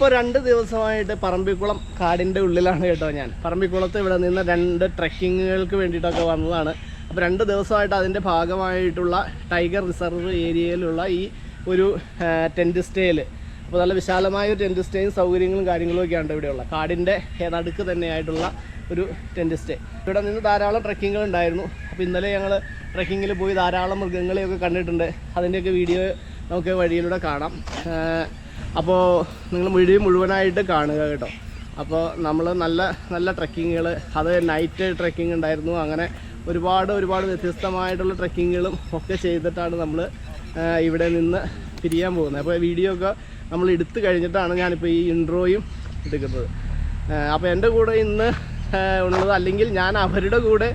അപ്പോൾ 2 ദിവസമായിട്ട് പറമ്പിക്കുളം കാടിൻ്റെ ഉള്ളിലാണ് കേട്ടോ ഞാൻ. പറമ്പിക്കുളത്ത് ഇവിടെ നിന്ന് 2 ട്രെക്കിങ്ങുകൾക്ക് വേണ്ടിയിട്ടൊക്കെ വന്നതാണ്. അപ്പോൾ 2 ദിവസമായിട്ട് അതിൻ്റെ ഭാഗമായിട്ടുള്ള ടൈഗർ റിസർവ് ഏരിയയിലുള്ള ഈ ഒരു ടെൻറ്റ് സ്റ്റേയിൽ, അപ്പോൾ നല്ല വിശാലമായ ഒരു ടെൻറ്റ് സ്റ്റേയും സൗകര്യങ്ങളും കാര്യങ്ങളൊക്കെയാണ് ഇവിടെയുള്ള കാടിൻ്റെ നടുക്ക് തന്നെയായിട്ടുള്ള ഒരു ടെൻറ്റ് സ്റ്റേ. ഇവിടെ നിന്ന് ധാരാളം ട്രെക്കിങ്ങുകൾ ഉണ്ടായിരുന്നു. അപ്പോൾ ഇന്നലെ ഞങ്ങൾ ട്രെക്കിങ്ങിൽ പോയി ധാരാളം മൃഗങ്ങളെയൊക്കെ കണ്ടിട്ടുണ്ട്. അതിൻ്റെയൊക്കെ വീഡിയോ നമുക്ക് വഴിയിലൂടെ കാണാം. അപ്പോൾ നിങ്ങൾ വീഡിയോ മുഴുവനായിട്ട് കാണുക കേട്ടോ. അപ്പോൾ നമ്മൾ നല്ല ട്രെക്കിങ്ങുകൾ, അത് നൈറ്റ് ട്രെക്കിംഗ് ഉണ്ടായിരുന്നു. അങ്ങനെ ഒരുപാട് വ്യത്യസ്തമായിട്ടുള്ള ട്രെക്കിങ്ങുകളും ഒക്കെ ചെയ്തിട്ടാണ് നമ്മൾ ഇവിടെ നിന്ന് പിരിയാൻ പോകുന്നത്. അപ്പോൾ വീഡിയോ ഒക്കെ നമ്മൾ എടുത്തു കഴിഞ്ഞിട്ടാണ് ഞാനിപ്പോൾ ഈ ഇൻട്രോയും എടുക്കുന്നത്. അപ്പോൾ എൻ്റെ കൂടെ ഇന്ന് ഉള്ളത്, അല്ലെങ്കിൽ ഞാൻ അവരുടെ കൂടെ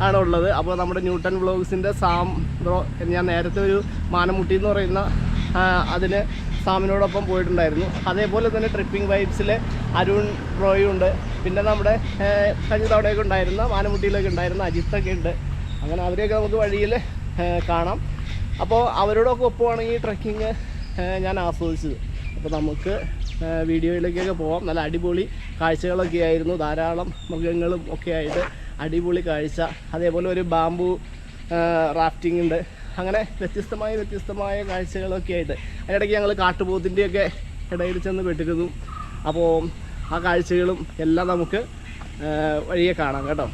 ആണുള്ളത്. അപ്പോൾ നമ്മുടെ ന്യൂട്ടൺ വ്ളോഗ്സിൻ്റെ സാം ബ്രോ, ഞാൻ നേരത്തെ ഒരു മാനമുട്ടി എന്ന് പറയുന്ന അതിന് സാമിനോടൊപ്പം പോയിട്ടുണ്ടായിരുന്നു. അതേപോലെ തന്നെ ട്രിപ്പിംഗ് വൈബ്സിലെ അരുൺ ബ്രോയും ഉണ്ട്. പിന്നെ നമ്മുടെ കഴിഞ്ഞ തവണയൊക്കെ ഉണ്ടായിരുന്ന മാനമുട്ടിയിലൊക്കെ ഉണ്ടായിരുന്ന അജിത്തൊക്കെ ഉണ്ട്. അങ്ങനെ അവരെയൊക്കെ നമുക്ക് വഴിയിൽ കാണാം. അപ്പോൾ അവരോടൊക്കെ ഒപ്പമാണെങ്കിൽ ട്രക്കിങ് ഞാൻ ആസ്വദിച്ചത്. അപ്പോൾ നമുക്ക് വീഡിയോയിലേക്കൊക്കെ പോവാം. നല്ല അടിപൊളി കാഴ്ചകളൊക്കെ ആയിരുന്നു. ധാരാളം മൃഗങ്ങളും ഒക്കെ ആയിട്ട് അടിപൊളി കാഴ്ച. അതേപോലെ ഒരു ബാംബു റാഫ്റ്റിംഗ് ഉണ്ട്. അങ്ങനെ വ്യത്യസ്തമായ കാഴ്ചകളൊക്കെ ആയിട്ട് അതിനിടയ്ക്ക് ഞങ്ങൾ കാട്ടുപോത്തിൻ്റെയൊക്കെ ഇടയിൽ ചെന്ന് പെട്ടിരുന്നു. അപ്പോൾ ആ കാഴ്ചകളും എല്ലാം നമുക്ക് വഴിയെ കാണാം കേട്ടോ.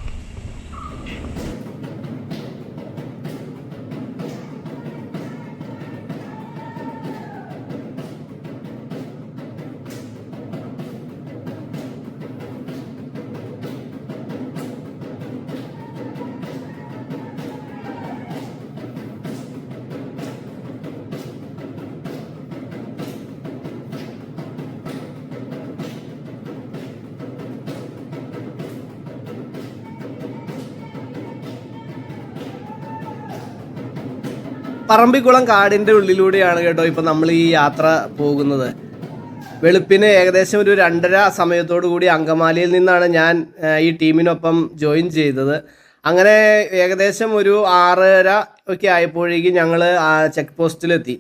പറമ്പിക്കുളം കാടിൻ്റെ ഉള്ളിലൂടെയാണ് കേട്ടോ ഇപ്പോൾ നമ്മൾ ഈ യാത്ര പോകുന്നത്. വെളുപ്പിന് ഏകദേശം ഒരു 2:30 സമയത്തോടു കൂടി അങ്കമാലിയിൽ നിന്നാണ് ഞാൻ ഈ ടീമിനൊപ്പം ജോയിൻ ചെയ്തത്. അങ്ങനെ ഏകദേശം ഒരു 6:30 ഒക്കെ ആയപ്പോഴേക്കും ഞങ്ങൾ ചെക്ക് പോസ്റ്റിലെത്തി.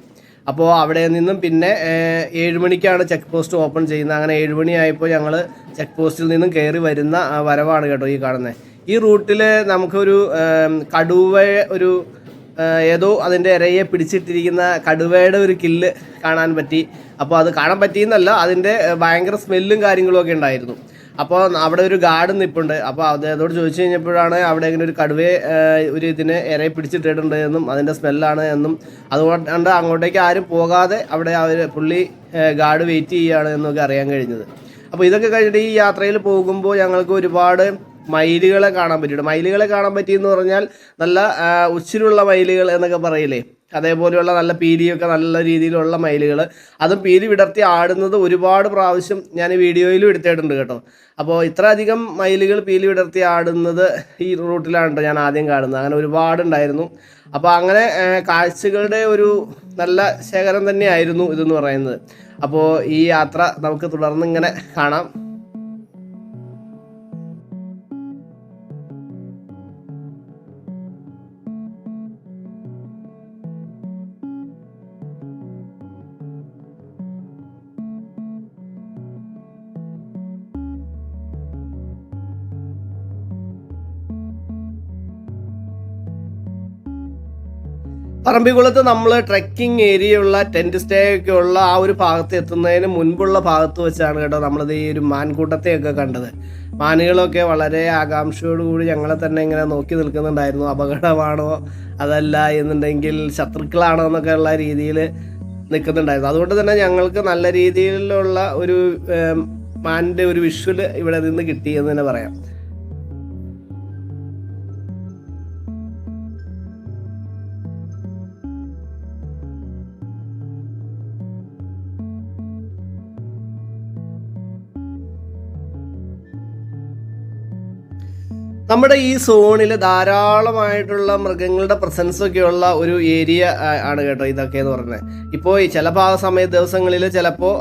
അപ്പോൾ അവിടെ നിന്നും പിന്നെ 7 മണിക്കാണ് ചെക്ക് പോസ്റ്റ് ഓപ്പൺ ചെയ്യുന്നത്. അങ്ങനെ 7 മണിയായപ്പോൾ ഞങ്ങൾ ചെക്ക് പോസ്റ്റിൽ നിന്നും കയറി വരുന്ന വരവാണ് കേട്ടോ ഈ കാണുന്നത്. ഈ റൂട്ടിൽ നമുക്കൊരു കടുവ, ഒരു ഏതോ അതിൻ്റെ ഇരയെ പിടിച്ചിട്ടിരിക്കുന്ന കടുവയുടെ ഒരു കില്ല് കാണാൻ പറ്റി. അപ്പോൾ അത് കാണാൻ പറ്റിയെന്നല്ല, അതിൻ്റെ ഭയങ്കര സ്മെല്ലും കാര്യങ്ങളുമൊക്കെ ഉണ്ടായിരുന്നു. അപ്പോൾ അവിടെ ഒരു ഗാർഡ് നിൽപ്പുണ്ട്. അപ്പോൾ അതോട് ചോദിച്ചു കഴിഞ്ഞപ്പോഴാണ് അവിടെ ഇങ്ങനെ ഒരു കടുവയെ ഒരു ഇതിനെ ഇരയെ പിടിച്ചിട്ടിട്ടുണ്ട് എന്നും അതിൻ്റെ സ്മെല്ലാണ് എന്നും, അതുകൊണ്ട് അങ്ങോട്ടേക്ക് ആരും പോകാതെ അവിടെ പുള്ളി ഗാർഡ് വെയിറ്റ് ചെയ്യുകയാണ് എന്നൊക്കെ അറിയാൻ കഴിഞ്ഞത്. അപ്പോൾ ഇതൊക്കെ കഴിഞ്ഞിട്ട് ഈ യാത്രയിൽ പോകുമ്പോൾ ഞങ്ങൾക്ക് ഒരുപാട് മയിലുകളെ കാണാൻ പറ്റിയിട്ടുണ്ട്. മയിലുകളെ കാണാൻ പറ്റിയെന്ന് പറഞ്ഞാൽ നല്ല ഉച്ചിലുള്ള മയിലുകൾ എന്നൊക്കെ പറയില്ലേ, അതേപോലെയുള്ള നല്ല പീലിയൊക്കെ നല്ല രീതിയിലുള്ള മയിലുകൾ, അതും പീലി വിടർത്തി ആടുന്നത് ഒരുപാട് പ്രാവശ്യം ഞാൻ വീഡിയോയിലും എടുത്തിട്ടുണ്ട് കേട്ടോ. അപ്പോൾ ഇത്ര അധികം മയിലുകൾ പീലി വിടർത്തി ആടുന്നത് ഈ റൂട്ടിലാണ് ഞാൻ ആദ്യം കാണുന്നത്. അങ്ങനെ ഒരുപാടുണ്ടായിരുന്നു. അപ്പോൾ അങ്ങനെ കാഴ്ചകളുടെ ഒരു നല്ല ശേഖരം തന്നെയായിരുന്നു ഇതെന്ന് പറയുന്നത്. അപ്പോൾ ഈ യാത്ര നമുക്ക് തുടർന്ന് ഇങ്ങനെ കാണാം. പറമ്പിക്കുളത്ത് നമ്മൾ ട്രെക്കിംഗ് ഏരിയയുള്ള ടെൻറ്റ് സ്റ്റേ ഒക്കെ ഉള്ള ആ ഒരു ഭാഗത്ത് എത്തുന്നതിന് മുൻപുള്ള ഭാഗത്ത് വെച്ചാണ് കേട്ടോ നമ്മളിത് ഈ ഒരു മാൻകൂട്ടത്തെയൊക്കെ കണ്ടത്. മാനുകളൊക്കെ വളരെ ആകാംക്ഷയോടുകൂടി ഞങ്ങളെ തന്നെ ഇങ്ങനെ നോക്കി നിൽക്കുന്നുണ്ടായിരുന്നു. അപകടമാണോ അതല്ല എന്നുണ്ടെങ്കിൽ ശത്രുക്കളാണോ എന്നൊക്കെ ഉള്ള രീതിയിൽ നിൽക്കുന്നുണ്ടായിരുന്നു. അതുകൊണ്ട് തന്നെ ഞങ്ങൾക്ക് നല്ല രീതിയിലുള്ള ഒരു മാനിൻ്റെ ഒരു വിഷ്വൽ ഇവിടെ നിന്ന് കിട്ടിയെന്ന് തന്നെ പറയാം. നമ്മുടെ ഈ സോണിൽ ധാരാളമായിട്ടുള്ള മൃഗങ്ങളുടെ പ്രസൻസൊക്കെയുള്ള ഒരു ഏരിയ ആണ് കേട്ടോ ഇതൊക്കെ എന്ന് പറഞ്ഞത്. ഇപ്പോൾ ഈ ചില ദിവസങ്ങളിൽ ചിലപ്പോൾ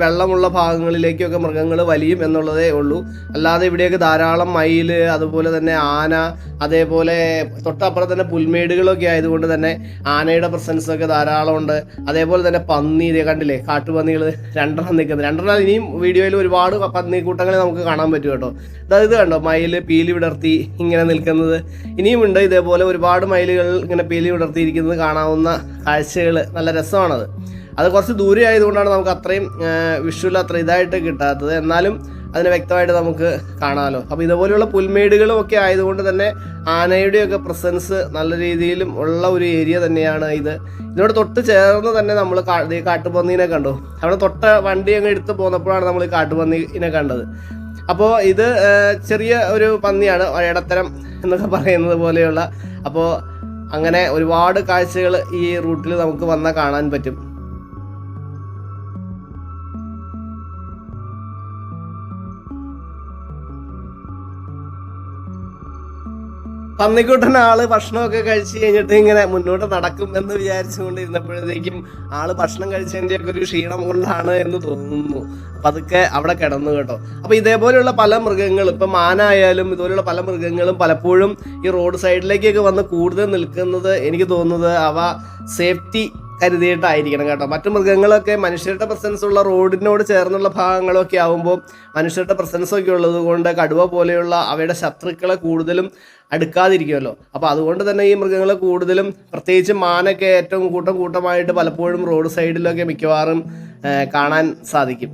വെള്ളമുള്ള ഭാഗങ്ങളിലേക്കൊക്കെ മൃഗങ്ങൾ വലിയും എന്നുള്ളതേ ഉള്ളൂ. അല്ലാതെ ഇവിടെയൊക്കെ ധാരാളം മയിൽ, അതുപോലെ തന്നെ ആന, അതേപോലെ തൊട്ടപ്പുറം തന്നെ പുൽമേടുകളൊക്കെ ആയതുകൊണ്ട് തന്നെ ആനയുടെ പ്രസൻസൊക്കെ ധാരാളം ഉണ്ട്. അതേപോലെ തന്നെ പന്നി, ഇതേ കണ്ടില്ലേ, കാട്ടുപന്നികൾ രണ്ടെണ്ണം നിൽക്കുന്നത്. രണ്ടെണ്ണം ഇനിയും വീഡിയോയിൽ ഒരുപാട് പന്നിക്കൂട്ടങ്ങളെ നമുക്ക് കാണാൻ പറ്റും കേട്ടോ. അതായത് കണ്ടോ മയിൽ പീലി വിടർത്തി ഇങ്ങനെ നിൽക്കുന്നത്. ഇനിയുമുണ്ട് ഇതേപോലെ ഒരുപാട് മയിലുകൾ ഇങ്ങനെ പീലി വിടർത്തിയിരിക്കുന്നത് കാണാവുന്ന കാഴ്ചകൾ. നല്ല രസമാണത്. അത് കുറച്ച് ദൂരെ ആയതുകൊണ്ടാണ് നമുക്ക് അത്രയും വിഷ്വൽ അത്ര ഇതായിട്ട് കിട്ടാത്തത്. എന്നാലും അതിന് വ്യക്തമായിട്ട് നമുക്ക് കാണാമല്ലോ. അപ്പോൾ ഇതുപോലെയുള്ള പുൽമേടുകളും ഒക്കെ ആയതുകൊണ്ട് തന്നെ ആനയുടെയൊക്കെ പ്രസൻസ് നല്ല രീതിയിലും ഉള്ള ഒരു ഏരിയ തന്നെയാണ് ഇത്. ഇതിനോട് തൊട്ട് ചേർന്ന് തന്നെ നമ്മൾ കാട്ടുപന്നീനെ കണ്ടു. അവിടെ തൊട്ട വണ്ടി അങ്ങ് എടുത്ത് പോന്നപ്പോഴാണ് നമ്മൾ ഈ കാട്ടുപന്നീനെ കണ്ടത്. അപ്പോൾ ഇത് ചെറിയ ഒരു പന്നിയാണ്, ഇടത്തരം എന്നൊക്കെ പറയുന്നത് പോലെയുള്ള. അപ്പോൾ അങ്ങനെ ഒരുപാട് കാഴ്ചകൾ ഈ റൂട്ടിൽ നമുക്ക് വന്നാൽ കാണാൻ പറ്റും. പന്നിക്കുട്ടൻ ആള് ഭക്ഷണമൊക്കെ കഴിച്ച് കഴിഞ്ഞിട്ട് ഇങ്ങനെ മുന്നോട്ട് നടക്കും എന്ന് വിചാരിച്ചുകൊണ്ടിരുന്നപ്പോഴത്തേക്കും ആള് ഭക്ഷണം കഴിച്ചതിൻ്റെ ഒക്കെ ഒരു ക്ഷീണം കൊണ്ടാണ് എന്ന് തോന്നുന്നു. അപ്പം അതൊക്കെ അവിടെ കിടന്നു കേട്ടോ. അപ്പം ഇതേപോലെയുള്ള പല മൃഗങ്ങളും, ഇപ്പം മാനായാലും ഇതുപോലെയുള്ള പല മൃഗങ്ങളും പലപ്പോഴും ഈ റോഡ് സൈഡിലേക്കൊക്കെ വന്ന് കൂടുതൽ നിൽക്കുന്നത് എനിക്ക് തോന്നുന്നത് അവ സേഫ്റ്റി കരുതിയിട്ടായിരിക്കണം കേട്ടോ. മറ്റു മൃഗങ്ങളൊക്കെ മനുഷ്യരുടെ പ്രസൻസ് ഉള്ള റോഡിനോട് ചേർന്നുള്ള ഭാഗങ്ങളൊക്കെ ആകുമ്പോൾ മനുഷ്യരുടെ പ്രസൻസൊക്കെ ഉള്ളത് കൊണ്ട് കടുവ പോലെയുള്ള അവയുടെ ശത്രുക്കളെ കൂടുതലും അടുക്കാതിരിക്കുമല്ലോ. അപ്പോൾ അതുകൊണ്ട് തന്നെ ഈ മൃഗങ്ങളെ കൂടുതലും, പ്രത്യേകിച്ച് മാനൊക്കെ ഏറ്റവും കൂട്ടമായിട്ട് പലപ്പോഴും റോഡ് സൈഡിലൊക്കെ മിക്കവാറും കാണാൻ സാധിക്കും.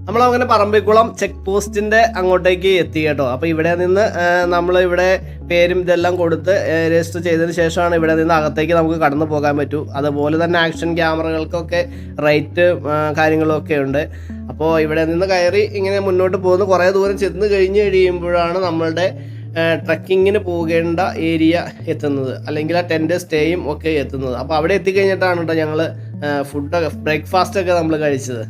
നമ്മളങ്ങനെ പറമ്പിക്കുളം ചെക്ക് പോസ്റ്റിൻ്റെ അങ്ങോട്ടേക്ക് എത്തി കേട്ടോ. അപ്പോൾ ഇവിടെ നിന്ന് നമ്മളിവിടെ പേരും ഇതെല്ലാം കൊടുത്ത് രജിസ്റ്റർ ചെയ്തതിന് ശേഷമാണ് ഇവിടെ നിന്ന് അകത്തേക്ക് നമുക്ക് കടന്നു പോകാൻ പറ്റൂ. അതുപോലെ തന്നെ ആക്ഷൻ ക്യാമറകൾക്കൊക്കെ റേറ്റ് കാര്യങ്ങളൊക്കെ ഉണ്ട്. അപ്പോൾ ഇവിടെ നിന്ന് കയറി ഇങ്ങനെ മുന്നോട്ട് പോകുന്ന കുറേ ദൂരം ചെന്ന് കഴിയുമ്പോഴാണ് നമ്മളുടെ ട്രക്കിങ്ങിന് പോകേണ്ട ഏരിയ എത്തുന്നത്, അല്ലെങ്കിൽ ആ ടെൻറ്റ് സ്റ്റേയും ഒക്കെ എത്തുന്നത്. അപ്പോൾ അവിടെ എത്തിക്കഴിഞ്ഞിട്ടാണ് കേട്ടോ ഞങ്ങൾ ബ്രേക്ക്ഫാസ്റ്റൊക്കെ നമ്മൾ കഴിച്ചത്.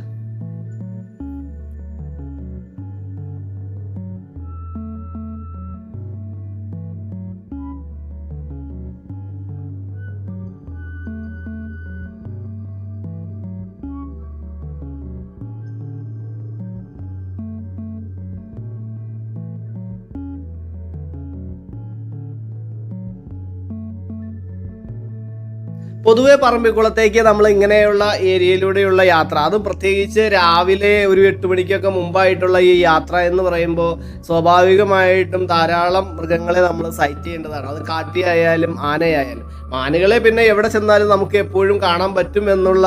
പൊതുവെ പറമ്പിക്കുളത്തേക്ക് നമ്മൾ ഇങ്ങനെയുള്ള ഏരിയയിലൂടെയുള്ള യാത്ര, അതും പ്രത്യേകിച്ച് രാവിലെ ഒരു 8 മണിക്കൊക്കെ മുമ്പായിട്ടുള്ള ഈ യാത്ര എന്ന് പറയുമ്പോൾ സ്വാഭാവികമായിട്ടും ധാരാളം മൃഗങ്ങളെ നമ്മൾ സൈറ്റ് ചെയ്യേണ്ടതാണ്. അത് കാട്ടിയായാലും ആനയായാലും. ആനകളെ പിന്നെ എവിടെ ചെന്നാലും നമുക്ക് എപ്പോഴും കാണാൻ പറ്റും എന്നുള്ള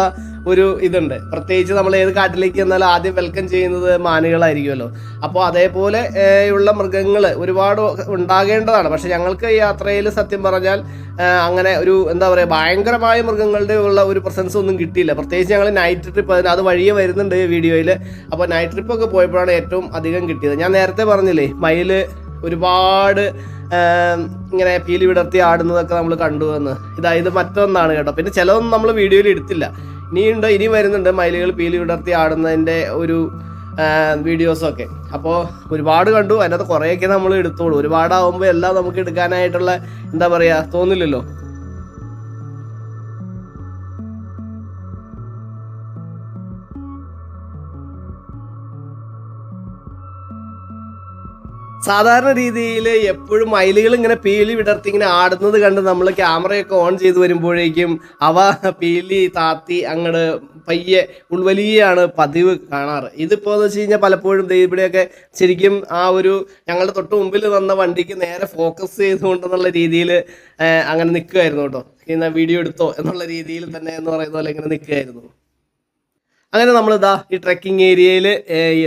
ഒരു ഇതുണ്ട്. പ്രത്യേകിച്ച് നമ്മൾ ഏത് കാട്ടിലേക്ക് ചെന്നാലും ആദ്യം വെൽക്കം ചെയ്യുന്നത് മാനുകളായിരിക്കുമല്ലോ. അപ്പോൾ അതേപോലെ ഉള്ള മൃഗങ്ങൾ ഒരുപാട് ഉണ്ടാകേണ്ടതാണ്. പക്ഷെ ഞങ്ങൾക്ക് ഈ യാത്രയിൽ സത്യം പറഞ്ഞാൽ അങ്ങനെ ഒരു എന്താ പറയുക, ഭയങ്കരമായ മൃഗങ്ങളുടെ ഉള്ള ഒരു പ്രസൻസ് ഒന്നും കിട്ടിയില്ല. പ്രത്യേകിച്ച് ഞങ്ങൾ നൈറ്റ് ട്രിപ്പ്, അത് വഴിയെ വരുന്നുണ്ട് വീഡിയോയിൽ. അപ്പോൾ നൈറ്റ് ട്രിപ്പൊക്കെ പോയപ്പോഴാണ് ഏറ്റവും അധികം കിട്ടിയത്. ഞാൻ നേരത്തെ പറഞ്ഞില്ലേ, മയിൽ ഒരുപാട് ഇങ്ങനെ പീലി വിടർത്തി ആടുന്നതൊക്കെ നമ്മൾ കണ്ടുവന്ന്. ഇത് മറ്റൊന്നാണ് കേട്ടോ. പിന്നെ ചിലതൊന്നും നമ്മൾ വീഡിയോയിൽ എടുത്തില്ല. ഇനി വരുന്നുണ്ട് മയിലുകൾ പീലി വിടർത്തി ആടുന്നതിൻ്റെ ഒരു വീഡിയോസൊക്കെ. അപ്പോൾ ഒരുപാട് കണ്ടു. അതിനകത്ത് കുറേയൊക്കെ നമ്മൾ എടുത്തോളൂ. ഒരുപാടാവുമ്പോൾ എല്ലാം നമുക്ക് എടുക്കാനായിട്ടുള്ള എന്താ പറയുക തോന്നില്ലല്ലോ. സാധാരണ രീതിയിൽ എപ്പോഴും മയിലുകൾ ഇങ്ങനെ പീലി വിടർത്തി ഇങ്ങനെ ആടുന്നത് കണ്ട് നമ്മൾ ക്യാമറയൊക്കെ ഓൺ ചെയ്ത് വരുമ്പോഴേക്കും അവ പീലി താത്തി അങ്ങോട്ട് പയ്യെ ഉൾവലിയാണ് പതിവ് കാണാറ്. ഇതിപ്പോൾ എന്ന് വെച്ച് കഴിഞ്ഞാൽ പലപ്പോഴും ഇവിടെയൊക്കെ ശരിക്കും ആ ഒരു ഞങ്ങളുടെ തൊട്ട് മുമ്പിൽ വന്ന വണ്ടിക്ക് നേരെ ഫോക്കസ് ചെയ്തുകൊണ്ടെന്നുള്ള രീതിയിൽ അങ്ങനെ നിൽക്കുമായിരുന്നു കേട്ടോ. ഇങ്ങനെ വീഡിയോ എടുത്തോ എന്നുള്ള രീതിയിൽ തന്നെ എന്ന് പറയുന്ന പോലെ ഇങ്ങനെ നിൽക്കുകയായിരുന്നു. അങ്ങനെ നമ്മളിതാ ഈ ട്രെക്കിംഗ് ഏരിയയിൽ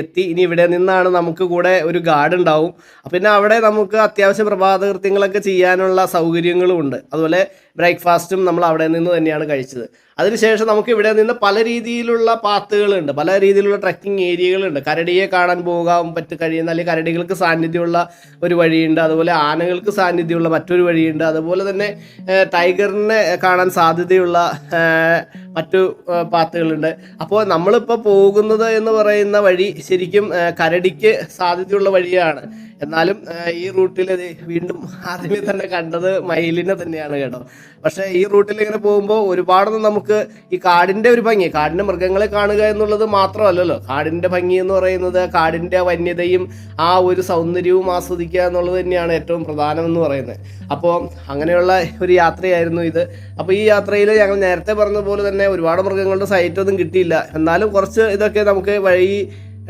എത്തി. ഇനി ഇവിടെ നിന്നാണ് നമുക്ക് കൂടെ ഒരു ഗാർഡ് ഉണ്ടാവും. പിന്നെ അവിടെ നമുക്ക് അത്യാവശ്യം പ്രഭാതകൃത്യങ്ങളൊക്കെ ചെയ്യാനുള്ള സൗകര്യങ്ങളും ഉണ്ട്. അതുപോലെ ബ്രേക്ക്ഫാസ്റ്റും നമ്മൾ അവിടെ നിന്ന് തന്നെയാണ് കഴിച്ചത്. അതിനുശേഷം നമുക്ക് ഇവിടെ നിന്ന് പല രീതിയിലുള്ള പാത്തുകളുണ്ട്, പല രീതിയിലുള്ള ട്രെക്കിംഗ് ഏരിയകളുണ്ട്. കരടിയെ കാണാൻ പോകാൻ കഴിയുന്ന, അല്ലെങ്കിൽ കരടികൾക്ക് സാന്നിധ്യമുള്ള ഒരു വഴിയുണ്ട്. അതുപോലെ ആനകൾക്ക് സാന്നിധ്യമുള്ള മറ്റൊരു വഴിയുണ്ട്. അതുപോലെ തന്നെ ടൈഗറിനെ കാണാൻ സാധ്യതയുള്ള മറ്റു പാത്തുകളുണ്ട്. അപ്പോൾ നമ്മളിപ്പോൾ പോകുന്നത് എന്ന് പറയുന്ന വഴി ശരിക്കും കരടിക്ക് സാധ്യതയുള്ള വഴിയാണ്. എന്നാലും ഈ റൂട്ടിൽ വീണ്ടും ആദ്യമേ തന്നെ കണ്ടത് മയിലിനെ തന്നെയാണ് കേട്ടോ. പക്ഷേ ഈ റൂട്ടിൽ ഇങ്ങനെ പോകുമ്പോൾ ഒരുപാടൊന്നും നമുക്ക് ഈ കാടിൻ്റെ ഒരു ഭംഗി, കാടിൻ്റെ മൃഗങ്ങളെ കാണുക എന്നുള്ളത് മാത്രമല്ലല്ലോ. കാടിൻ്റെ ഭംഗി എന്ന് പറയുന്നത് കാടിൻ്റെ വന്യതയും ആ ഒരു സൗന്ദര്യവും ആസ്വദിക്കുക എന്നുള്ളത് തന്നെയാണ് ഏറ്റവും പ്രധാനമെന്ന് പറയുന്നത്. അപ്പോൾ അങ്ങനെയുള്ള ഒരു യാത്രയായിരുന്നു ഇത്. അപ്പോൾ ഈ യാത്രയിൽ ഞങ്ങൾ നേരത്തെ പറഞ്ഞ പോലെ തന്നെ ഒരുപാട് മൃഗങ്ങളുടെ സൈറ്റൊന്നും കിട്ടിയില്ല. എന്നാലും കുറച്ച് ഇതൊക്കെ നമുക്ക് വഴി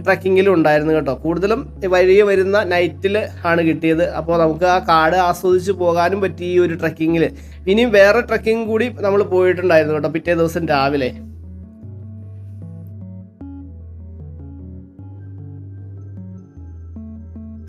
ട്രക്കിങ്ങിലും ഉണ്ടായിരുന്നു കേട്ടോ. കൂടുതലും വഴിയെ വരുന്ന നൈറ്റിൽ ആണ് കിട്ടിയത്. അപ്പോൾ നമുക്ക് ആ കാട് ആസ്വദിച്ച് പോകാനും പറ്റി ഈ ഒരു ട്രക്കിങ്ങിൽ. ഇനിയും വേറെ ട്രക്കിംഗ് കൂടി നമ്മൾ പോയിട്ടുണ്ടായിരുന്നു കേട്ടോ പിറ്റേ ദിവസം രാവിലെ.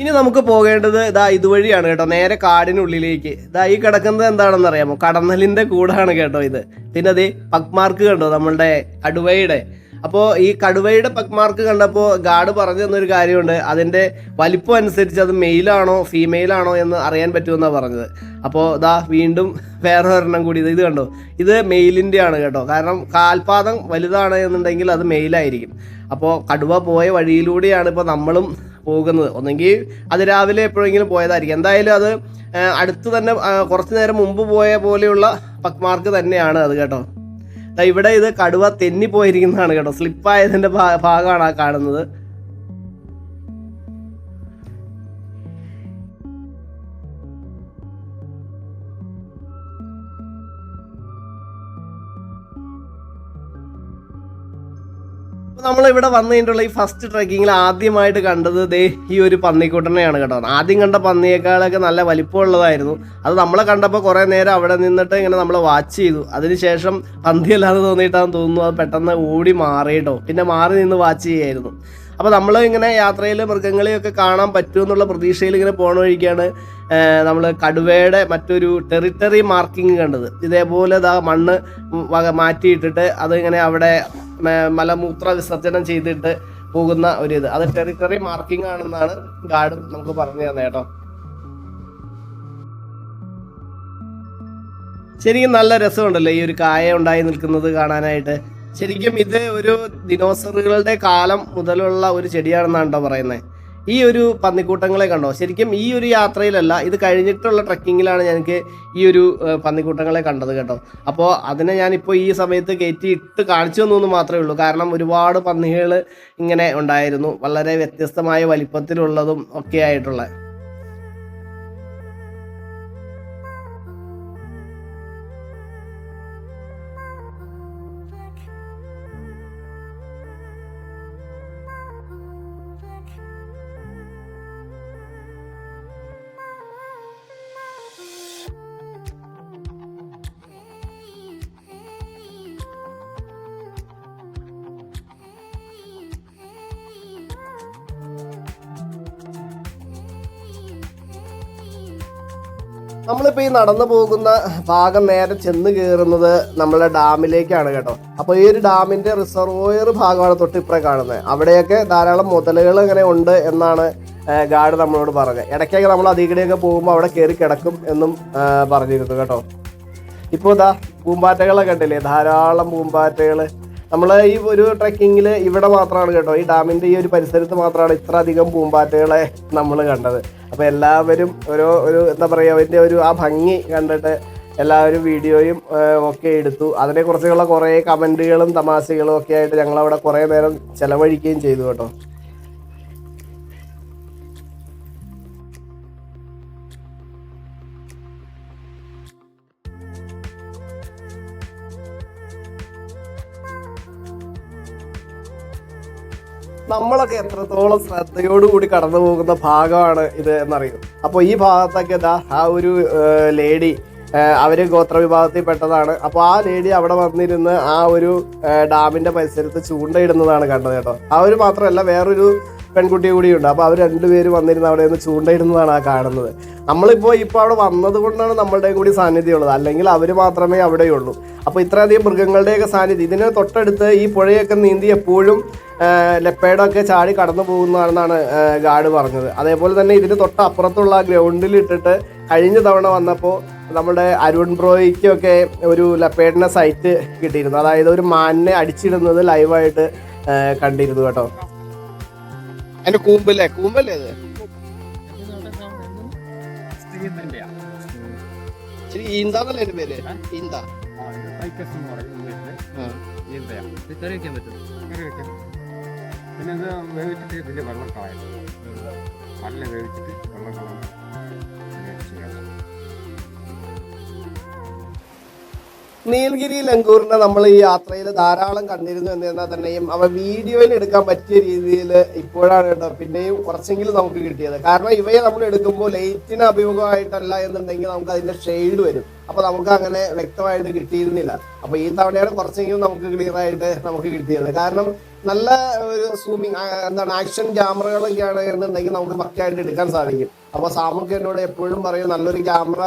ഇനി നമുക്ക് പോകേണ്ടത് ഇതുവഴിയാണ് കേട്ടോ, നേരെ കാടിനുള്ളിലേക്ക്. ഈ കിടക്കുന്നത് എന്താണെന്ന് അറിയാമോ? കടന്നലിൻ്റെ കൂടാണ് കേട്ടോ ഇത്. പിന്നെ അത് പഗ്മാർക്ക് കണ്ടോ നമ്മളുടെ കടുവയുടെ. അപ്പോൾ ഈ കടുവയുടെ പഗ്മാർക്ക് കണ്ടപ്പോൾ ഗാർഡ് പറഞ്ഞു തന്നൊരു കാര്യമുണ്ട്, അതിൻ്റെ വലിപ്പം അനുസരിച്ച് അത് മെയിലാണോ ഫീമെയിലാണോ എന്ന് അറിയാൻ പറ്റുമെന്നാണ് പറഞ്ഞത്. അപ്പോൾ വീണ്ടും വേറെ ഒരെണ്ണം കൂടി ഇത് കണ്ടോ, ഇത് മെയിലിൻ്റെ ആണ് കേട്ടോ. കാരണം കാൽപാദം വലുതാണ് എന്നുണ്ടെങ്കിൽ അത് മെയിലായിരിക്കും. അപ്പോൾ കടുവ പോയ വഴിയിലൂടെയാണ് ഇപ്പോൾ നമ്മളും പോകുന്നത്. ഒന്നെങ്കിൽ അത് രാവിലെ എപ്പോഴെങ്കിലും പോയതായിരിക്കും. എന്തായാലും അത് അടുത്ത് തന്നെ കുറച്ച് നേരം മുമ്പ് പോയ പോലെയുള്ള പഗ്മാർക്ക് തന്നെയാണ് അത് കേട്ടോ. ഇവിടെ ഇത് കടുവ തെന്നി പോയിരിക്കുന്നതാണ് കേട്ടോ, സ്ലിപ്പായതിൻ്റെ ഭാഗമാണ് ആ കാണുന്നത്. നമ്മളിവിടെ വന്നു കഴിഞ്ഞിട്ടുള്ള ഈ ഫസ്റ്റ് ട്രക്കിങ്ങിൽ ആദ്യമായിട്ട് കണ്ടത് ഈ ഒരു പന്നിക്കുട്ടനെയാണ് കേട്ടോ. ആദ്യം കണ്ട പന്നിയേക്കാളൊക്കെ നല്ല വലിപ്പമുള്ളതായിരുന്നു. അത് നമ്മളെ കണ്ടപ്പോൾ കുറേ നേരം അവിടെ നിന്നിട്ട് ഇങ്ങനെ നമ്മളെ വാച്ച് ചെയ്തു. അതിനുശേഷം പന്നിയല്ലാതെ തോന്നിയിട്ടാണെന്ന് തോന്നുന്നു അത് പെട്ടെന്ന് ഓടി മാറിയിട്ടോ, പിന്നെ മാറി നിന്ന് വാച്ച് ചെയ്യായിരുന്നു. അപ്പോൾ നമ്മൾ ഇങ്ങനെ യാത്രയിൽ മൃഗങ്ങളെയൊക്കെ കാണാൻ പറ്റുമെന്നുള്ള പ്രതീക്ഷയിൽ ഇങ്ങനെ പോണ വഴിക്കാണ് നമ്മൾ കടുവയുടെ മറ്റൊരു ടെറിട്ടറി മാർക്കിങ് കണ്ടത്. ഇതേപോലെ മണ്ണ് മാറ്റിയിട്ടിട്ട് അതിങ്ങനെ അവിടെ മലമൂത്ര വിസർജനം ചെയ്തിട്ട് പോകുന്ന ഒരിത്, അത് ടെറിട്ടറി മാർക്കിംഗ് ആണെന്നാണ് ഗാർഡ് നമുക്ക് പറഞ്ഞു തന്നെ കേട്ടോ. ശരിക്കും നല്ല രസമുണ്ടല്ലോ ഈ ഒരു കായ ഉണ്ടായി നിൽക്കുന്നത് കാണാനായിട്ട്. ശരിക്കും ഇത് ഒരു ദിനോസറുകളുടെ കാലം മുതലുള്ള ഒരു ചെടിയാണെന്നാണ് കേട്ടോ പറയുന്നത്. ഈ ഒരു പന്നിക്കൂട്ടങ്ങളെ കണ്ടോ, ശരിക്കും ഈ ഒരു യാത്രയിലല്ല, ഇത് കഴിഞ്ഞിട്ടുള്ള ട്രക്കിങ്ങിലാണ് ഞങ്ങൾക്ക് ഈ ഒരു പന്നിക്കൂട്ടങ്ങളെ കണ്ടത് കേട്ടോ. അപ്പോൾ അതിനെ ഞാനിപ്പോൾ ഈ സമയത്ത് കയറ്റി ഇട്ട് കാണിച്ചു തന്നു മാത്രമേ ഉള്ളൂ. കാരണം ഒരുപാട് പന്നികൾ ഇങ്ങനെ ഉണ്ടായിരുന്നു, വളരെ വ്യത്യസ്തമായ വലിപ്പത്തിലുള്ളതും ഒക്കെ ആയിട്ടുള്ള. നമ്മളിപ്പോൾ ഈ നടന്നു പോകുന്ന ഭാഗം നേരെ ചെന്ന് കയറുന്നത് നമ്മളെ ഡാമിലേക്കാണ് കേട്ടോ. അപ്പോൾ ഈ ഒരു ഡാമിൻ്റെ റിസർവോയർ ഭാഗമാണ് തൊട്ടിപ്പുറം കാണുന്നത്. അവിടെയൊക്കെ ധാരാളം മുതലുകൾ ഇങ്ങനെ ഉണ്ട് എന്നാണ് ഗാർഡ് നമ്മളോട് പറഞ്ഞത്. ഇടയ്ക്കൊക്കെ നമ്മൾ അതികൂടെയൊക്കെ പോകുമ്പോൾ അവിടെ കയറി കിടക്കും എന്നും പറഞ്ഞിരുന്നു കേട്ടോ. ഇപ്പോൾ പൂമ്പാറ്റകളൊക്കെ കണ്ടില്ലേ, ധാരാളം പൂമ്പാറ്റകൾ. നമ്മൾ ഈ ഒരു ട്രക്കിങ്ങിൽ ഇവിടെ മാത്രമാണ് കേട്ടോ, ഈ ഡാമിൻ്റെ ഈ ഒരു പരിസരത്ത് മാത്രമാണ് ഇത്ര അധികം പൂമ്പാറ്റകളെ നമ്മൾ കണ്ടത്. അപ്പോൾ എല്ലാവരും ഒരു എന്താ പറയുക, അതിൻ്റെ ഒരു ആ ഭംഗി കണ്ടിട്ട് എല്ലാവരും വീഡിയോയും ഒക്കെ എടുത്തു. അതിനെക്കുറിച്ചുള്ള കുറേ കമൻറ്റുകളും തമാശകളും ഒക്കെ ആയിട്ട് ഞങ്ങളവിടെ കുറേ നേരം ചിലവഴിക്കുകയും ചെയ്തു കേട്ടോ. നമ്മളൊക്കെ എത്രത്തോളം ശ്രദ്ധയോടുകൂടി കടന്നു പോകുന്ന ഭാഗമാണ് ഇത് എന്നറിയും. അപ്പോൾ ഈ ഭാഗത്തൊക്കെ ആ ഒരു ലേഡി അവർ ഗോത്രവിഭാഗത്തിൽ പെട്ടതാണ്. അപ്പോൾ ആ ലേഡി അവിടെ വന്നിരുന്ന് ആ ഒരു ഡാമിൻ്റെ പരിസരത്ത് ചൂണ്ടയിടുന്നതാണ് കണ്ടത് കേട്ടോ. അവർ മാത്രമല്ല വേറൊരു പെൺകുട്ടി കൂടിയുണ്ട്. അപ്പോൾ അവർ രണ്ടുപേരും വന്നിരുന്ന് അവിടെ നിന്ന് ചൂണ്ടയിടുന്നതാണ് ആ കാണുന്നത്. നമ്മളിപ്പോൾ അവിടെ വന്നത് കൊണ്ടാണ് നമ്മളുടെ കൂടി സാന്നിധ്യമുള്ളത്, അല്ലെങ്കിൽ അവർ മാത്രമേ അവിടെയുള്ളൂ. അപ്പോൾ ഇത്രയധികം മൃഗങ്ങളുടെയൊക്കെ സാന്നിധ്യം, ഇതിന് തൊട്ടടുത്ത് ഈ പുഴയൊക്കെ നീന്തി എപ്പോഴും ലെപ്പേഡൊക്കെ ചാടി കടന്നു പോകുന്നതാണെന്നാണ് ഗാർഡ് പറഞ്ഞത്. അതേപോലെ തന്നെ ഇതിന് തൊട്ടപ്പുറത്തുള്ള ഗ്രൗണ്ടിൽ ഇട്ടിട്ട് കഴിഞ്ഞ തവണ വന്നപ്പോൾ നമ്മുടെ അരുൺ ബ്രോയ്ക്കൊക്കെ ഒരു ലെപ്പേഡിൻ്റെ സൈറ്റ് കിട്ടിയിരുന്നു. അതായത് ഒരു മാനിനെ അടിച്ചിടുന്നത് ലൈവായിട്ട് കണ്ടിരുന്നു കേട്ടോ. അതിന്റെ കൂമ്പല്ലേ അത് ശരി, ഈന്താന്നല്ലേ അതിന്റെ പേര്? ഈന്ത. പിന്നെ ഇത് വേവിച്ചിട്ട് ഇതിന്റെ വെള്ളം കളയും, നല്ല വേവിച്ചിട്ട് വെള്ളം കളയും. നീലഗിരി ലങ്കൂറിനെ നമ്മൾ ഈ യാത്രയിൽ ധാരാളം കണ്ടിരുന്നു എന്നിരുന്നാൽ തന്നെയും അവ വീഡിയോയിൽ എടുക്കാൻ പറ്റിയ രീതിയിൽ ഇപ്പോഴാണ് കേട്ടോ പിന്നെയും കുറച്ചെങ്കിലും നമുക്ക് കിട്ടിയത്. കാരണം ഇവയെ നമ്മൾ എടുക്കുമ്പോൾ ലൈറ്റിന് അഭിമുഖമായിട്ടല്ല എന്നുണ്ടെങ്കിൽ നമുക്ക് അതിന്റെ ഷെയ്ഡ് വരും. അപ്പോൾ നമുക്ക് അങ്ങനെ വ്യക്തമായിട്ട് കിട്ടിയിരുന്നില്ല. അപ്പോൾ ഈ തവണയാണ് കുറച്ചെങ്കിലും നമുക്ക് ക്ലിയർ ആയിട്ട് നമുക്ക് കിട്ടിയത്. കാരണം നല്ല ഒരു സൂമിങ് ആക്ഷൻ ക്യാമറകളൊക്കെയാണ് എന്നുണ്ടെങ്കിൽ നമുക്ക് പക്കയായിട്ട് എടുക്കാൻ സാധിക്കും. അപ്പോൾ സാമൂക്ക് എന്നോട് എപ്പോഴും പറയും നല്ലൊരു ക്യാമറ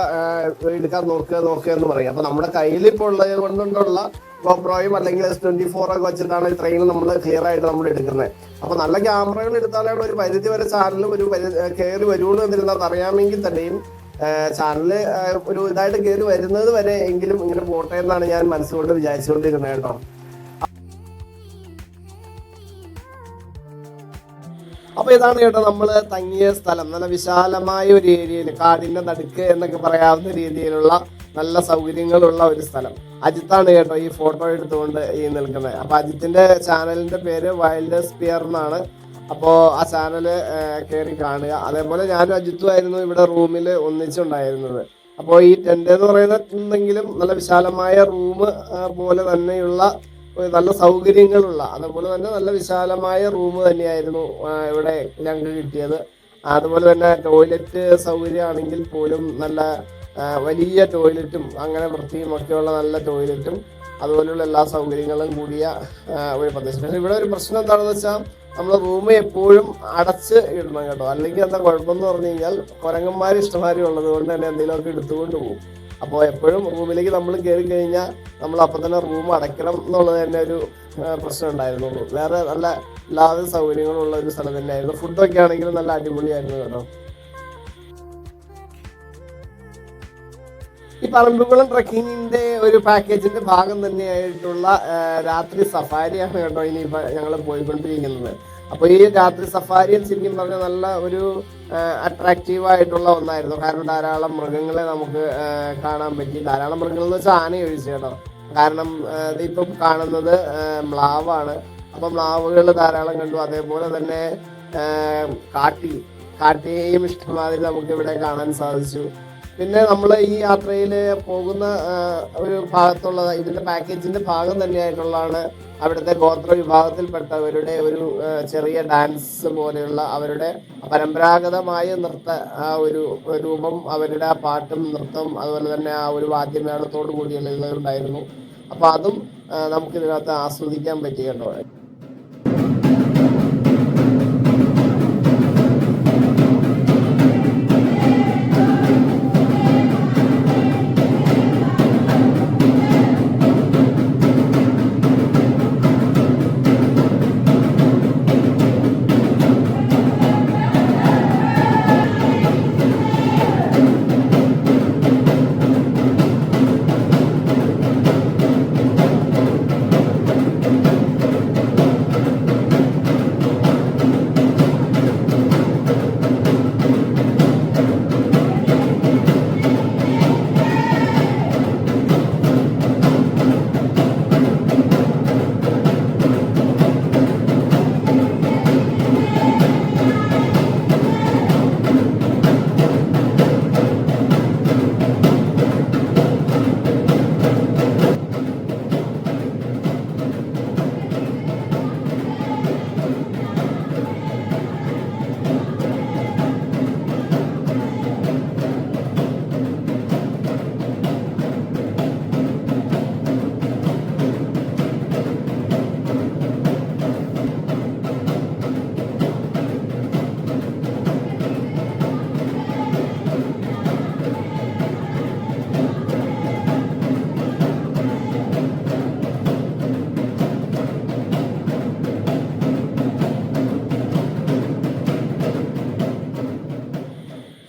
എടുക്കാൻ നോക്കുക എന്ന് പറയും. അപ്പോൾ നമ്മുടെ കയ്യിൽ ഇപ്പോൾ ഉള്ളത് കൊണ്ടുള്ള ഗോപ്രോയും അല്ലെങ്കിൽ S24 ഒക്കെ വെച്ചിട്ടാണ് ട്രെയിൻ നമ്മൾ ക്ലിയർ ആയിട്ട് നമ്മൾ എടുക്കുന്നത്. അപ്പോൾ നല്ല ക്യാമറകൾ എടുത്താലാണ് ഒരു പരിധി വരെ ചാനലും ഒരു കയറി വരുള്ളൂ എന്നിരുന്നാൽ അറിയാമെങ്കിൽ തന്നെയും ചാനല് ഒരു ഇതായിട്ട് കയറി വരുന്നത് വരെ എങ്കിലും ഇങ്ങനെ പോട്ടെ എന്നാണ് ഞാൻ മനസ്സുകൊണ്ട് വിചാരിച്ചുകൊണ്ടിരുന്നത് കേട്ടോ. അപ്പൊ ഇതാണ് കേട്ടോ നമ്മൾ തങ്ങിയ സ്ഥലം. നല്ല വിശാലമായ ഒരു ഏരിയയിൽ കാടിന്റെ നടുക്ക് എന്നൊക്കെ പറയാവുന്ന രീതിയിലുള്ള നല്ല സൗകര്യങ്ങളുള്ള ഒരു സ്ഥലം. അജിത്താണ് കേട്ടോ ഈ ഫോട്ടോ എടുത്തുകൊണ്ട് ഈ നിൽക്കുന്നത്. അപ്പൊ അജിത്തിന്റെ ചാനലിന്റെ പേര് വൈൽഡ് സ്പിയർ എന്നാണ്. അപ്പോൾ ആ ചാനല് കയറി കാണുക. അതേപോലെ ഞാനും അജിത്തുമായിരുന്നു ഇവിടെ റൂമിൽ ഒന്നിച്ചുണ്ടായിരുന്നത്. അപ്പോൾ ഈ ടെന്റ് എന്ന് പറയുന്നുണ്ടെങ്കിലും നല്ല വിശാലമായ റൂം പോലെ തന്നെയുള്ള നല്ല സൗകര്യങ്ങളുള്ള, അതുപോലെ തന്നെ നല്ല വിശാലമായ റൂം തന്നെയായിരുന്നു ഇവിടെ ഞങ്ങൾക്ക് കിട്ടിയത്. അതുപോലെ തന്നെ ടോയ്ലറ്റ് സൗകര്യമാണെങ്കിൽ പോലും നല്ല വലിയ ടോയ്ലറ്റും അങ്ങനെ വൃത്തിയും ഒക്കെയുള്ള നല്ല ടോയ്ലറ്റും അതുപോലെയുള്ള എല്ലാ സൗകര്യങ്ങളും കൂടിയ ഒരു പ്രദേശം. പക്ഷേ ഇവിടെ ഒരു പ്രശ്നം എന്താണെന്ന് വെച്ചാൽ നമ്മൾ റൂം എപ്പോഴും അടച്ച് ഇടണം കേട്ടോ. അല്ലെങ്കിൽ എന്താ കുഴപ്പമെന്ന് പറഞ്ഞു കഴിഞ്ഞാൽ കുരങ്ങന്മാർ ഇഷ്ടമാരി ഉള്ളത് കൊണ്ട് തന്നെ എന്തെങ്കിലുമൊക്കെ എടുത്തുകൊണ്ട് പോകും. അപ്പോൾ എപ്പോഴും റൂമിലേക്ക് നമ്മൾ കയറി കഴിഞ്ഞാൽ നമ്മൾ അപ്പം തന്നെ റൂം അടയ്ക്കണം എന്നുള്ളത് തന്നെ ഒരു പ്രശ്നം ഉണ്ടായിരുന്നുള്ളൂ. വേറെ നല്ല എല്ലാവിധ സൗകര്യങ്ങളും ഉള്ള ഒരു സ്ഥലം തന്നെയായിരുന്നു. ഫുഡൊക്കെ ആണെങ്കിലും നല്ല അടിപൊളിയായിരുന്നു കേട്ടോ. ഈ പറമ്പിക്കുളം ട്രക്കിങ്ങിന്റെ ഒരു പാക്കേജിന്റെ ഭാഗം തന്നെയായിട്ടുള്ള രാത്രി സഫാരിയാണ് കേട്ടോ ഇനിയിപ്പോൾ ഞങ്ങൾ പോയിക്കൊണ്ടിരിക്കുന്നത്. അപ്പോൾ ഈ രാത്രി സഫാരിയിൽ ശരിക്കും പറഞ്ഞാൽ നല്ല ഒരു അട്രാക്റ്റീവായിട്ടുള്ള ഒന്നായിരുന്നു. കാരണം ധാരാളം മൃഗങ്ങളെ നമുക്ക് കാണാൻ പറ്റി. ധാരാളം മൃഗങ്ങൾ എന്ന് വെച്ചാൽ ആന ഒഴിച്ചു കേട്ടോ. കാരണം ഇതിപ്പം കാണുന്നത് മ്ലാവാണ്. അപ്പം മ്ലാവുകൾ ധാരാളം കണ്ടു. അതേപോലെ തന്നെ കാട്ടിയെയും ഇഷ്ടമാതിരി നമുക്ക് ഇവിടെ കാണാൻ സാധിച്ചു. പിന്നെ നമ്മൾ ഈ യാത്രയിൽ പോകുന്ന ഒരു ഭാഗത്തുള്ള ഇതിന്റെ പാക്കേജിന്റെ ഭാഗം തന്നെയായിട്ടുള്ളതാണ് അവിടുത്തെ ഗോത്ര വിഭാഗത്തിൽപ്പെട്ടവരുടെ ഒരു ചെറിയ ഡാൻസ് പോലെയുള്ള അവരുടെ പരമ്പരാഗതമായ നൃത്ത ആ ഒരു രൂപം, അവരുടെ ആ പാട്ടും നൃത്തം അതുപോലെ തന്നെ ആ ഒരു വാദ്യമേളത്തോടു കൂടിയുള്ള ഉണ്ടായിരുന്നു. അപ്പൊ അതും നമുക്കിതിനകത്ത് ആസ്വദിക്കാൻ പറ്റി കേട്ടോ.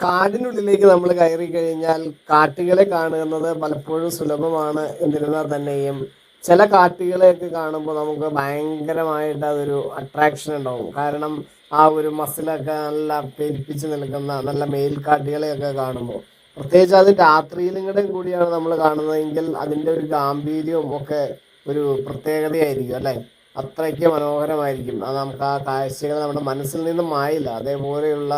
കാടിനുള്ളിലേക്ക് നമ്മൾ കയറി കഴിഞ്ഞാൽ കാട്ടുകളെ കാണുന്നത് പലപ്പോഴും സുലഭമാണ്. എന്നിരുന്നാൽ തന്നെയും ചില കാട്ടുകളെയൊക്കെ കാണുമ്പോൾ നമുക്ക് ഭയങ്കരമായിട്ട് അതൊരു അട്രാക്ഷൻ ഉണ്ടാവും. കാരണം ആ ഒരു മസിലൊക്കെ നല്ല പെരുപ്പിച്ച് നിൽക്കുന്ന നല്ല മേൽക്കാട്ടുകളെയൊക്കെ കാണുമ്പോൾ, പ്രത്യേകിച്ച് അത് രാത്രിയിലും കൂടിയാണ് നമ്മൾ കാണുന്നതെങ്കിൽ അതിൻ്റെ ഒരു ഗാംഭീര്യവും ഒക്കെ ഒരു പ്രത്യേകതയായിരിക്കും അല്ലേ. അത്രയ്ക്ക് മനോഹരമായിരിക്കും. അത് നമുക്ക് ആ കാഴ്ചകൾ നമ്മുടെ മനസ്സിൽ നിന്നും മായില്ല. അതേപോലെയുള്ള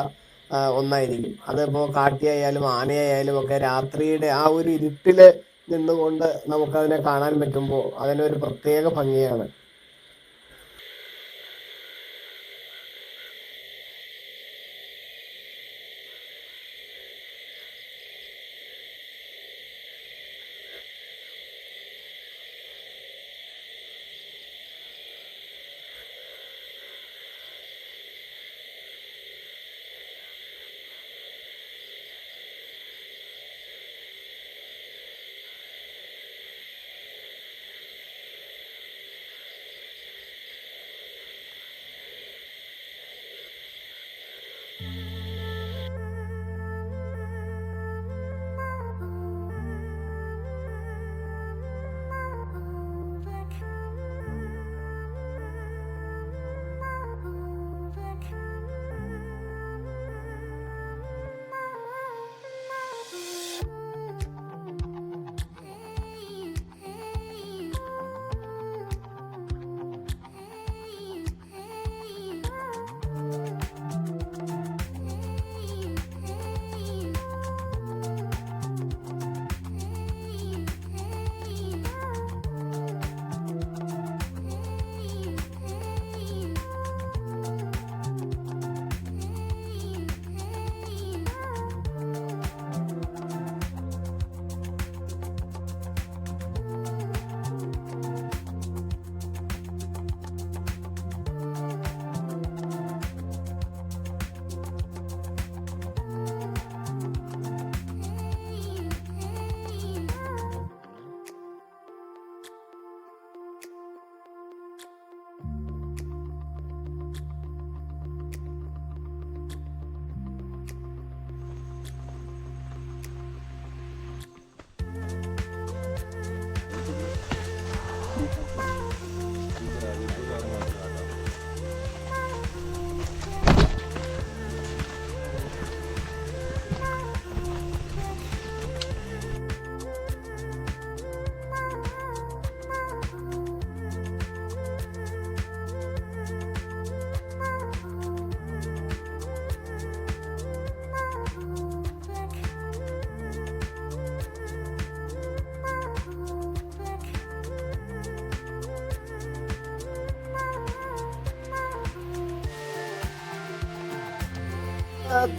ഒന്നായിരിക്കും. അതിപ്പോൾ കാട്ടിയായാലും ആനയായാലും ഒക്കെ രാത്രിയുടെ ആ ഒരു ഇരുട്ടില് നിന്നുകൊണ്ട് നമുക്കതിനെ കാണാൻ പറ്റുമ്പോൾ അതിനൊരു പ്രത്യേക ഭംഗിയാണ്.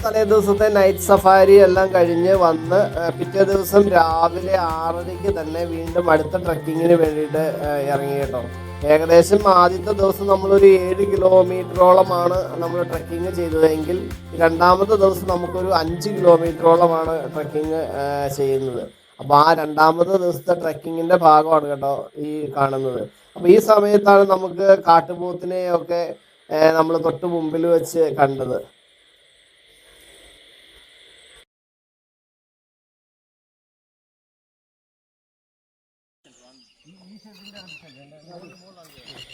തലേ ദിവസത്തെ നൈറ്റ് സഫാരി എല്ലാം കഴിഞ്ഞ് വന്ന് പിറ്റേ ദിവസം രാവിലെ 6:30 തന്നെ വീണ്ടും അടുത്ത ട്രക്കിങ്ങിന് വേണ്ടിയിട്ട് ഇറങ്ങി കേട്ടോ. ഏകദേശം ആദ്യത്തെ ദിവസം നമ്മളൊരു 7 കിലോമീറ്ററോളമാണ് നമ്മൾ ട്രക്കിങ് ചെയ്തതെങ്കിൽ രണ്ടാമത്തെ ദിവസം നമുക്കൊരു 5 കിലോമീറ്ററോളമാണ് ട്രക്കിങ് ചെയ്യുന്നത്. അപ്പോൾ ആ രണ്ടാമത്തെ ദിവസത്തെ ട്രക്കിങ്ങിൻ്റെ ഭാഗമാണ് കേട്ടോ ഈ കാണുന്നത്. അപ്പോൾ ഈ സമയത്താണ് നമുക്ക് കാട്ടുപോത്തിനെയൊക്കെ നമ്മൾ തൊട്ട് മുമ്പിൽ വെച്ച് കണ്ടത്.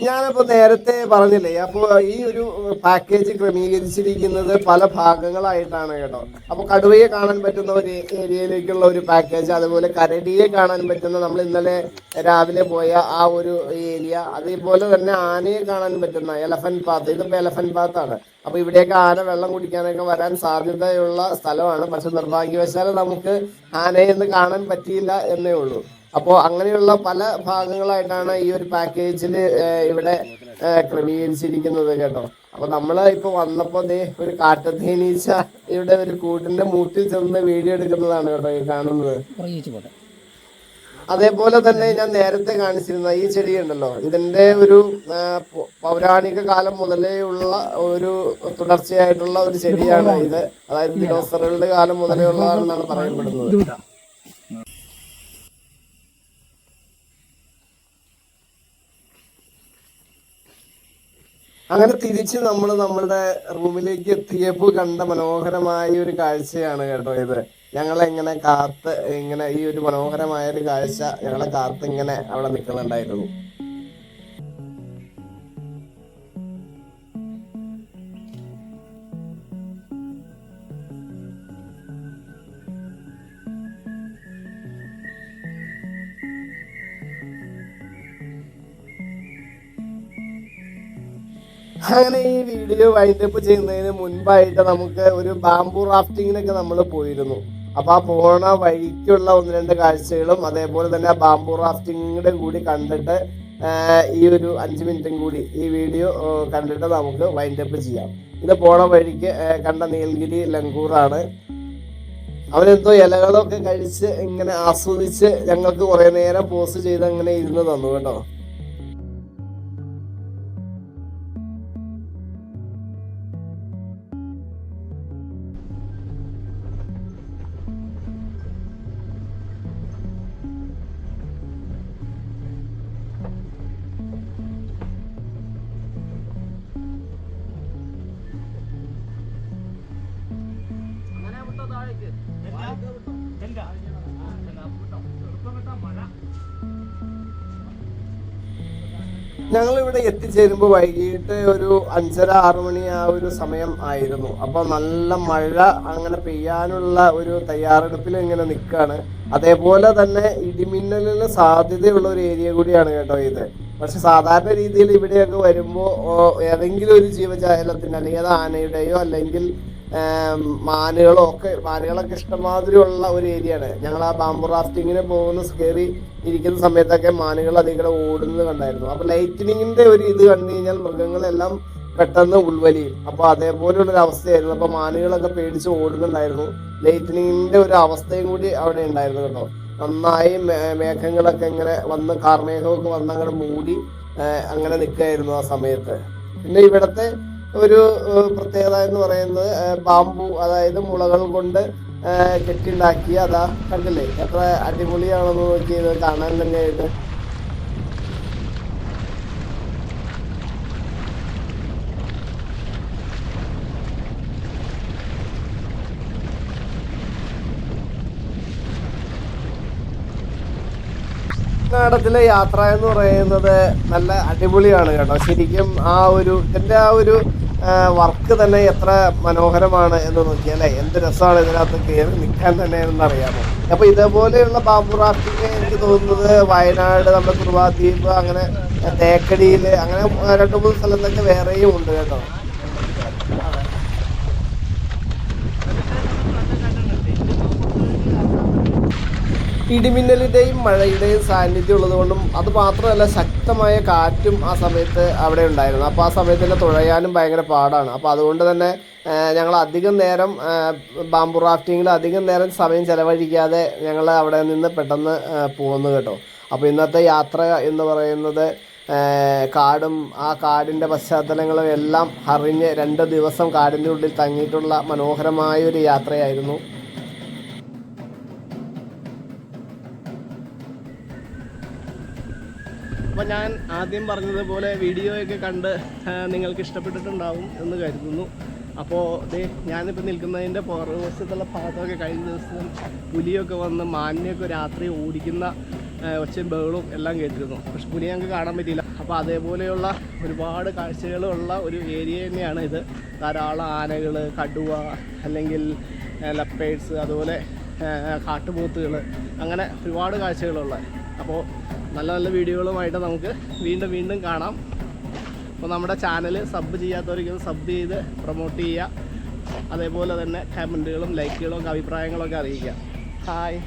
ഞാനപ്പോൾ നേരത്തെ പറഞ്ഞില്ലേ, അപ്പോൾ ഈ ഒരു പാക്കേജ് ക്രമീകരിച്ചിരിക്കുന്നത് പല ഭാഗങ്ങളായിട്ടാണ് കേട്ടോ. അപ്പോൾ കടുവയെ കാണാൻ പറ്റുന്ന ഒരു ഏരിയയിലേക്കുള്ള ഒരു പാക്കേജ്, അതുപോലെ കരടിയെ കാണാൻ പറ്റുന്ന നമ്മൾ ഇന്നലെ രാവിലെ പോയ ആ ഒരു ഏരിയ, അതേപോലെ തന്നെ ആനയെ കാണാൻ പറ്റുന്ന എലഫന്റ് പാത്ത്. ഇതിപ്പോൾ എലഫന്റ് പാത്താണ്. അപ്പോൾ ഇവിടെയൊക്കെ ആന വെള്ളം കുടിക്കാനൊക്കെ വരാൻ സാധ്യതയുള്ള സ്ഥലമാണ്. പക്ഷെ നിർഭാഗ്യവശാൽ നമുക്ക് ആനയെന്ന് കാണാൻ പറ്റിയില്ല എന്നേ ഉള്ളൂ. അപ്പോൾ അങ്ങനെയുള്ള പല ഭാഗങ്ങളായിട്ടാണ് ഈ ഒരു പാക്കേജിൽ ഇവിടെ ക്രമീകരിച്ചിരിക്കുന്നത് കേട്ടോ. അപ്പോൾ നമ്മൾ ഇപ്പോൾ വന്നപ്പോൾ ഒരു കാട്ടുതേനീച്ച ഇവിടെ ഒരു കൂട്ടിന്റെ മൂട്ടിൽ ചെന്ന് വീഡിയോ എടുക്കുന്നതാണ് കേട്ടോ ഈ കാണുന്നത്. അതേപോലെ തന്നെ ഞാൻ നേരത്തെ കാണിച്ചിരുന്ന ഈ ചെടി ഉണ്ടല്ലോ, ഇതിന്റെ ഒരു പൗരാണിക കാലം മുതലേ ഉള്ള ഒരു തുടർച്ചയായിട്ടുള്ള ഒരു ചെടിയാണ് ഇത്. അതായത് ദിനോസറുകളുടെ കാലം മുതലേ ഉള്ളതാണെന്നാണ് പറയപ്പെടുന്നത്. അങ്ങനെ തിരിച്ച് നമ്മൾ നമ്മളുടെ റൂമിലേക്ക് എത്തിയപ്പോൾ കണ്ട മനോഹരമായ ഒരു കാഴ്ചയാണ് കേട്ടോ ഇത്. ഞങ്ങളെങ്ങനെ കാത്ത് ഇങ്ങനെ ഈ ഒരു മനോഹരമായ ഒരു കാഴ്ച ഞങ്ങളെ കാത്ത് ഇങ്ങനെ അവിടെ നിൽക്കുന്നുണ്ടായിരുന്നു. അങ്ങനെ ഈ വീഡിയോ വൈൻഡപ്പ് ചെയ്യുന്നതിന് മുൻപായിട്ട് നമുക്ക് ഒരു ബാംബു റാഫ്റ്റിങ്ങിനൊക്കെ നമ്മൾ പോയിരുന്നു. അപ്പൊ ആ പോണ വഴിക്കുള്ള 1-2 കാഴ്ചകളും അതേപോലെ തന്നെ ആ ബാംബു റാഫ്റ്റിങ്ങിന്റെ കൂടി കണ്ടിട്ട് ഈ ഒരു 5 മിനിറ്റും കൂടി ഈ വീഡിയോ കണ്ടിട്ട് നമുക്ക് വൈൻഡപ്പ് ചെയ്യാം. ഇത് പോണ വഴിക്ക് കണ്ട നീൽഗിരി ലങ്കൂറാണ്. അവനെന്തോ ഇലകളൊക്കെ കഴിച്ച് ഇങ്ങനെ ആസ്വദിച്ച് ഞങ്ങൾക്ക് കുറെ നേരം പോസ്റ്റ് ചെയ്ത് അങ്ങനെ ഇരുന്ന് തന്നു കേട്ടോ. ഞങ്ങളിവിടെ എത്തിച്ചേരുമ്പോൾ വൈകിട്ട് ഒരു 5:30-6 മണി ആ ഒരു സമയം ആയിരുന്നു. അപ്പോൾ നല്ല മഴ അങ്ങനെ പെയ്യാനുള്ള ഒരു തയ്യാറെടുപ്പിൽ ഇങ്ങനെ നിൽക്കുകയാണ്. അതേപോലെ തന്നെ ഇടിമിന്നലിന് സാധ്യതയുള്ള ഒരു ഏരിയ കൂടിയാണ് കേട്ടോ ഇത്. പക്ഷെ സാധാരണ രീതിയിൽ ഇവിടെയൊക്കെ വരുമ്പോൾ ഏതെങ്കിലും ഒരു ജീവജാലത്തിന് അല്ലെങ്കിൽ അത് ആനയുടെയോ അല്ലെങ്കിൽ മാനുകളൊക്കെ ഇഷ്ടമാതിരിയുള്ള ഒരു ഏരിയയാണ്. ഞങ്ങൾ ആ ബാംബു റാഫ്റ്റിങ്ങിന് കയറി ഇരിക്കുന്ന സമയത്തൊക്കെ മാനുകൾ അതിങ്ങനെ ഓടുന്നത് കണ്ടായിരുന്നു. അപ്പൊ ലൈറ്റനിങ്ങിന്റെ ഒരു ഇത് കണ്ടു കഴിഞ്ഞാൽ മൃഗങ്ങളെല്ലാം പെട്ടെന്ന് ഉൾവലിയും. അപ്പൊ അതേപോലെയുള്ള ഒരു അവസ്ഥയായിരുന്നു. അപ്പൊ മാനുകളൊക്കെ പേടിച്ച് ഓടുന്നുണ്ടായിരുന്നു. ലൈറ്റനിങ്ങിന്റെ ഒരു അവസ്ഥയും കൂടി അവിടെ ഉണ്ടായിരുന്നു കേട്ടോ. നന്നായി മേഘങ്ങളൊക്കെ ഇങ്ങനെ വന്ന് കാർമേഘമൊക്കെ വന്ന് അങ്ങനെ മൂടി അങ്ങനെ നിൽക്കുകയായിരുന്നു ആ സമയത്ത്. പിന്നെ ഇവിടത്തെ ഒരു പ്രത്യേകത എന്ന് പറയുന്നത് ബാംബു, അതായത് മുളകൾ കൊണ്ട് കെട്ടിണ്ടാക്കിയ, അതാ കണ്ടില്ലേ എത്ര അടിപൊളിയാണെന്ന് നോക്കിയത് കാണാൻ തന്നെയായിട്ട്. കർണാടകത്തിലെ യാത്ര എന്ന് പറയുന്നത് നല്ല അടിപൊളിയാണ് കേട്ടോ. ശരിക്കും ഇതിന്റെ ആ ഒരു വർക്ക് തന്നെ എത്ര മനോഹരമാണ് എന്ന് നോക്കിയാലേ എന്ത് രസമാണ് ഇതിനകത്ത് കയറി നിൽക്കാൻ തന്നെ എന്നറിയാമോ. അപ്പൊ ഇതേപോലെയുള്ള ബാംബു റാഫ്റ്റിംഗ് എനിക്ക് തോന്നുന്നത് വയനാട്, നമ്മുടെ കുറുവാദ്വീപ്, അങ്ങനെ തേക്കടിയില്, അങ്ങനെ 2-3 സ്ഥലത്തൊക്കെ വേറെയും ഉണ്ട് കേട്ടോ. ഇടിമിന്നലിന്റെയും മഴയുടെയും സാന്നിധ്യം ഉള്ളതുകൊണ്ടും അത് മാത്രമല്ല ശക്തമായ കാറ്റും ആ സമയത്ത് അവിടെ ഉണ്ടായിരുന്നു. അപ്പോൾ ആ സമയത്ത് തന്നെ തുഴയാനും ഭയങ്കര പാടാണ്. അപ്പോൾ അതുകൊണ്ട് തന്നെ ഞങ്ങൾ അധികം നേരം ബാംബു റാഫ്റ്റിങ്ങിൽ അധികം നേരം സമയം ചെലവഴിക്കാതെ ഞങ്ങൾ അവിടെ നിന്ന് പെട്ടെന്ന് പോന്നു കേട്ടോ. അപ്പോൾ ഇന്നത്തെ യാത്ര എന്ന് പറയുന്നത് കാടും ആ കാടിൻ്റെ പശ്ചാത്തലങ്ങളും എല്ലാം അറിഞ്ഞ് 2 ദിവസം കാടിൻ്റെ ഉള്ളിൽ തങ്ങിയിട്ടുള്ള മനോഹരമായ ഒരു യാത്രയായിരുന്നു. അപ്പോൾ ഞാൻ ആദ്യം പറഞ്ഞതുപോലെ വീഡിയോയൊക്കെ കണ്ട് നിങ്ങൾക്ക് ഇഷ്ടപ്പെട്ടിട്ടുണ്ടാവും എന്ന് കരുതുന്നു. അപ്പോൾ ഞാനിപ്പോൾ നിൽക്കുന്നതിൻ്റെ പുറകുവശത്തുള്ള ഭാഗത്തൊക്കെ കഴിഞ്ഞ ദിവസം പുലിയൊക്കെ വന്ന് മാനിനെയൊക്കെ രാത്രി ഓടിക്കുന്ന ഒച്ചയും ബഹളവും എല്ലാം കേട്ടിരുന്നു. പക്ഷെ പുലി ഞങ്ങൾക്ക് കാണാൻ പറ്റിയില്ല. അപ്പോൾ അതേപോലെയുള്ള ഒരുപാട് കാഴ്ചകളുള്ള ഒരു ഏരിയ തന്നെയാണ് ഇത്. ധാരാളം ആനകൾ, കടുവ, അല്ലെങ്കിൽ ലെപ്പേഡ്സ്, അതുപോലെ കാട്ടുപോത്തുകൾ, അങ്ങനെ ഒരുപാട് കാഴ്ചകളുള്ള. അപ്പോൾ നല്ല നല്ല വീഡിയോകളുമായിട്ട് നമുക്ക് വീണ്ടും കാണാം. അപ്പോൾ നമ്മുടെ ചാനൽ സബ് ചെയ്യാത്തവർക്കൊന്ന് സബ് ചെയ്ത് പ്രൊമോട്ട് ചെയ്യുക. അതേപോലെ തന്നെ കമൻറ്റുകളും ലൈക്കുകളും അഭിപ്രായങ്ങളൊക്കെ അറിയിക്കുക. ഹായ്.